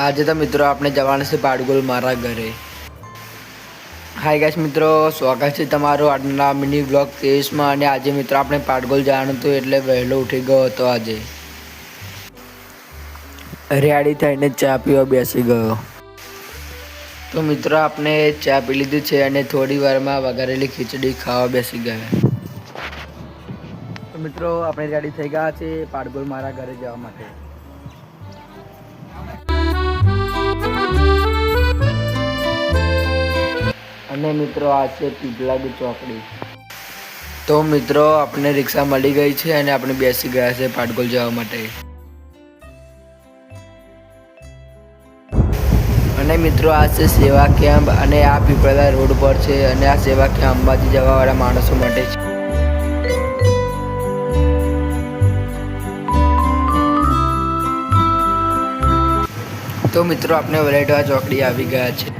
આજે તો મિત્રો આપણે જવાના છે પાડગોલ મારા ઘરે. હાય ગાઈસ મિત્રો, સ્વાગત છે તમારું આજના મિની બ્લોગ 23માં. અને આજે મિત્રો આપણે પાડગોલ જવાનું હતું એટલે વહેલો ઉઠી ગયો હતો. આજે રેડી થઈને ચા પીવા બેસી ગયો. તો મિત્રો આપણે ચા પી લીધી છે અને થોડી વારમાં વઘારેલી ખીચડી ખાવા બેસી ગયા. તો મિત્રો આપણે રેડી થઈ ગયા છે પાડગોલ મારા ઘરે જવા માટે. અને મિત્રો આ છે પીપલાગી ચોકડી. તો મિત્રો આપણે રિક્ષા મળી ગઈ છે અને આપણે બેસી ગયા છે પાડગોલ જવા માટે. અને મિત્રો આ છે સેવા કેમ્પ અને આ પીપળા રોડ પર છે. અને આ સેવા કેમ્પ અંબાજી જવાવાળા માણસો માટે છે. તો મિત્રો આપણે વલેટવા ચોકડી આવી ગયા છે.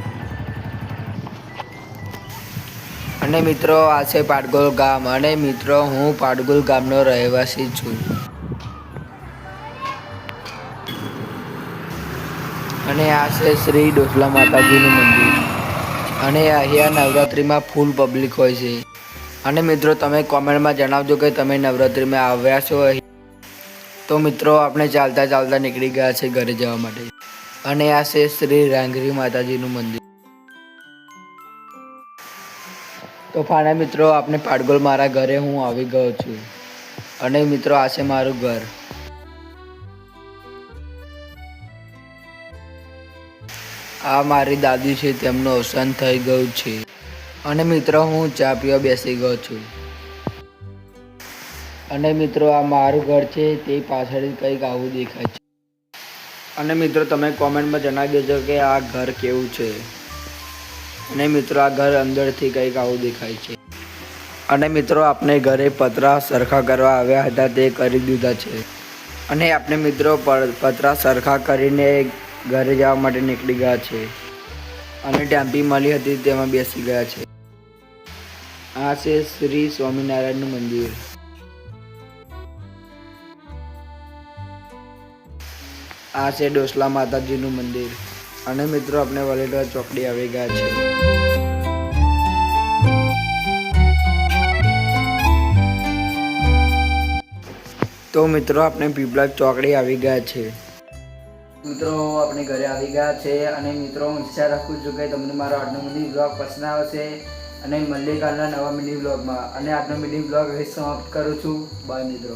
અને મિત્રો આ છે પાડગોલ ગામ. અને મિત્રો હું પાડગોલ ગામનો રહેવાસી છું. અને આ છે શ્રી ડોસલા માતાજીનું મંદિર. અને અહીંયા નવરાત્રિમાં ફૂલ પબ્લિક હોય છે. અને મિત્રો તમે કોમેન્ટમાં જણાવજો કે તમે નવરાત્રિમાં આવ્યા છો. તો મિત્રો આપણે ચાલતા ચાલતા નીકળી ગયા છે ઘરે જવા માટે. અને આ છે શ્રી રાંગરી માતાજીનું મંદિર. તો ફાઇનલ મિત્રો આપણે પાડગોલ મારા ઘરે હું આવી ગયો છું. અને મિત્રો આ છે મારું ઘર. આ મારી દાદી છે, તેમનું અવસાન થઈ ગયું છે. અને મિત્રો હું ચા પીવા બેસી ગયો છું. અને મિત્રો આ મારું ઘર છે, તે પાછળ કંઈક આવું દેખાય છે. અને મિત્રો તમે કોમેન્ટમાં જણાવી દેજો કે આ ઘર કેવું છે. અને મિત્રો આ ઘર અંદરથી કંઈક આવું દેખાય છે. અને મિત્રો આપણે ઘરે પતરા સરખા કરવા આવ્યા હતા તે કરી દીધા છે. અને આપણે મિત્રો પતરા સરખા કરીને ઘરે જવા માટે નીકળી ગયા છે. અને ટેમ્પી મળી હતી તેમાં બેસી ગયા છે. આ છે શ્રી સ્વામિનારાયણનું મંદિર. આ છે ડોસલા માતાજીનું મંદિર. અને મિત્રો આપણે વલેટવા ચોકડી આવી ગયા છે. તો મિત્રો આપણે પીપળા ચોકડી આવી ગયા છે. મિત્રો આપણે ઘરે આવી ગયા છે. અને મિત્રો હું ઈચ્છા રાખું છું કે તમને મારો આજનો મિની બ્લોગ પસંદ આવશે. અને મળીએ કાલના નવા મિની બ્લોગમાં. અને આજનો મિની બ્લોગ અહીં સમાપ્ત કરું છું. બાય મિત્રો.